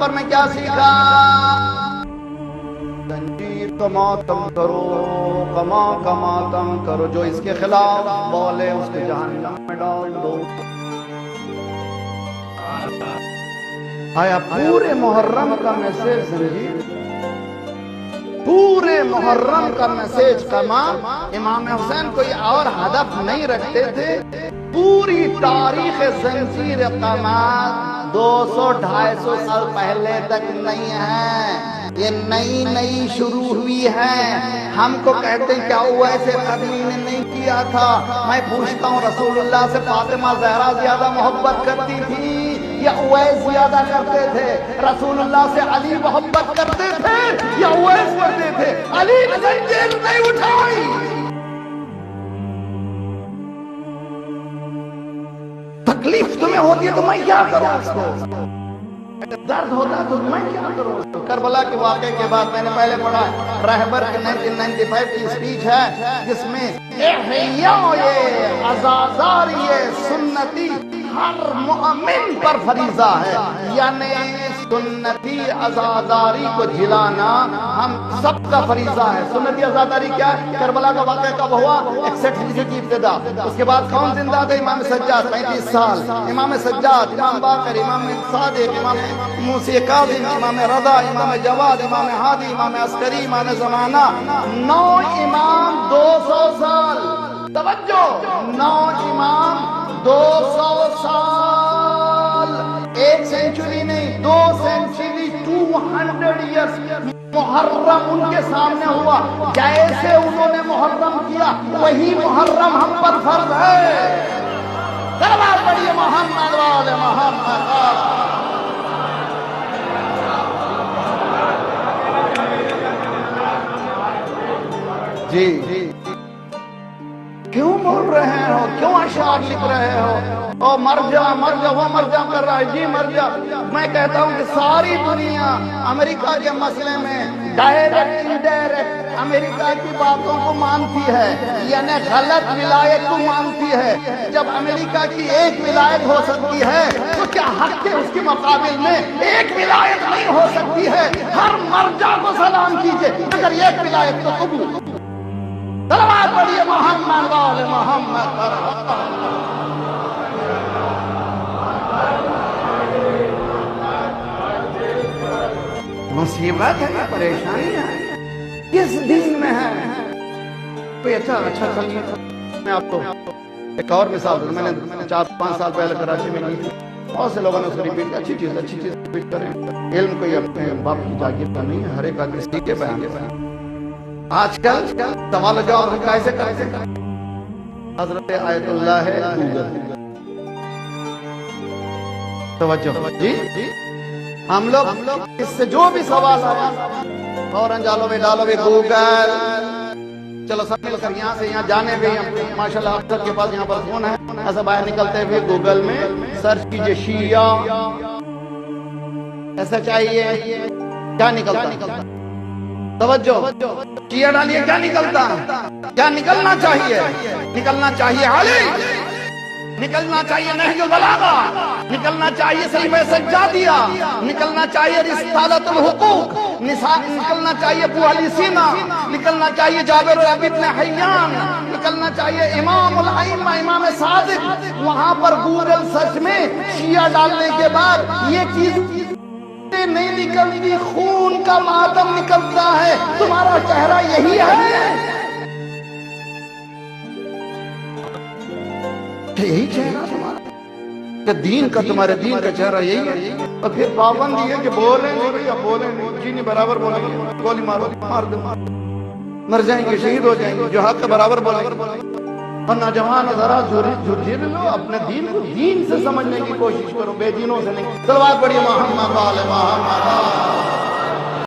پر میں کیا سیکھا؟ زنجیر کو ماتم کرو، کما کماتم کرو، جو اس کے خلاف بولے اس کو جہنم میں ڈال دو۔ آیا پورے محرم کا میسج زنجیر، پورے محرم کا میسج کما؟ امام حسین کوئی اور ہدف نہیں رکھتے تھے؟ پوری تاریخ زنجیر قمار 200-250 سال پہلے تک نہیں ہے، یہ نئی شروع ہوئی ہے۔ ہم کو کہتے ہیں کیا ہوا ایسے قدمی نے نہیں کیا تھا؟ میں پوچھتا ہوں رسول اللہ سے فاطمہ زہرا زیادہ محبت کرتی تھی یا اویس زیادہ کرتے تھے؟ رسول اللہ سے علی محبت کرتے تھے یا اویس کرتے تھے؟ علی نے زنجیر نہیں اٹھائی۔ تکلیف تمہیں ہوتی ہے تو میں کیا کروں اس کو؟ درد ہوتا ہے تو میں کیا کروں اس کو؟ کربلا کے واقعے کے بعد میں نے پہلے پڑھا رہبر کے 1995 کی اسپیچ ہے جس میں احیاء عزازاری سنتی ہر مؤمن پر فریضہ ہے، یعنی سنتی عزاداری کو جلانا ہم سب کا فریضہ ہے۔ سنتی عزاداری کیا ہے؟ کربلا کا واقعہ کب ہوا؟ 61 ہجری کی ابتدا۔ اس کے بعد کون زندہ تھے؟ امام سجاد 35 سال، امام سجاد، امام باقر، امام صادق، امام موسی کاظم، امام رضا، امام جواد، امام ہادی، امام عسکری، امام زمانہ، 9 امام 200 سال۔ توجہ، 9 امام 200 سال، 1 سینچری نہیں، 2 سینچری، 200 ایئرس۔ محرم ان کے سامنے ہوا، جیسے انہوں نے محرم کیا وہی محرم ہم پر فرض ہے۔ دربار پڑھیے محمد والے محمد۔ جی کیوں بول رہے ہو؟ کیوں اشعار لکھ رہے ہو؟ او مر جا مر جا، وہ مر جا کر رہا ہے، جی مر جا۔ میں کہتا ہوں کہ ساری دنیا امریکہ کے مسئلے میں ڈائریکٹ انڈائریکٹ امریکہ کی باتوں کو مانتی ہے، یعنی غلط ولایت کو مانتی ہے۔ جب امریکہ کی ایک ولایت ہو سکتی ہے تو کیا حق کے اس کے مقابل میں ایک ولایت نہیں ہو سکتی ہے؟ ہر مرجع کو سلام کیجئے اگر ایک ولایت تو قبول۔ صلوات پڑھیے محمد والے محمد۔ مصیبت ہے، پریشانی ہے، کس دین میں ہے؟ کوئی اچھا چلیے میں آپ کو ایک اور مثال دوں۔ میں نے 4-5 سال پہلے کراچی میں کی تھی، بہت سے لوگوں نے اس کو ریپیٹ کیا۔ اچھی چیز ریپیٹ کریں۔ علم کوئی اپنے باپ کی جاگیر کا نہیں ہے، ہر ایک آدمی سیکھے بیان کے بیان۔ آج کل سوال و جواب ہم کیسے کرتے ہیں؟ حضرت آیت اللہ ہے گوگل۔ توجہ جی، ہم لوگ اس سے جو بھی سوال آیا فوراً ڈالو گوگل۔ چلو سب مل کر یہاں سے یہاں جانے بھی ماشاءاللہ اکثر کے پاس یہاں پر فون ہے، ایسا باہر نکلتے ہوئے گوگل میں سرچ کیجئے شیعہ ایسا چاہیے، کیا نکلتا؟ توجہ، شیعہ ڈالیے، کیا نکلتا؟ کیا نکلنا چاہیے؟ نکلنا چاہیے علی، نکلنا چاہیے نہج البلاغہ، نکلنا چاہیے صحیح سجادیہ، نکلنا چاہیے رسالۃ الحقوق، نکلنا چاہیے ابو علی سینا، نکلنا چاہیے جابر بن حیان، نکلنا چاہیے امام الائمہ امام صادق۔ وہاں پر گوگل سرچ میں شیعہ ڈالنے کے بعد یہ چیز نہیں نکلتی، خون کا ماتم نکلتا ہے۔ تمہارا چہرہ یہی ہے، یہی چہرہ تمہارا کہ دین کا، تمہارے دین کا چہرہ یہی ہے۔ اور پھر پابندی ہے کہ بولیں گے یا بولیں نہیں، جی نہیں برابر بولیں گے، گولی مارو مار دو، مر جائیں گے، شہید ہو جائیں گے، جو حق کا برابر بولیں گے۔ اور نوجوان ذرا جھرجھر لو، اپنے دین کو دین سے سمجھنے کی کوشش کرو، بے دینوں سے نہیں۔ صلوات پڑھیے محمد والے محمد۔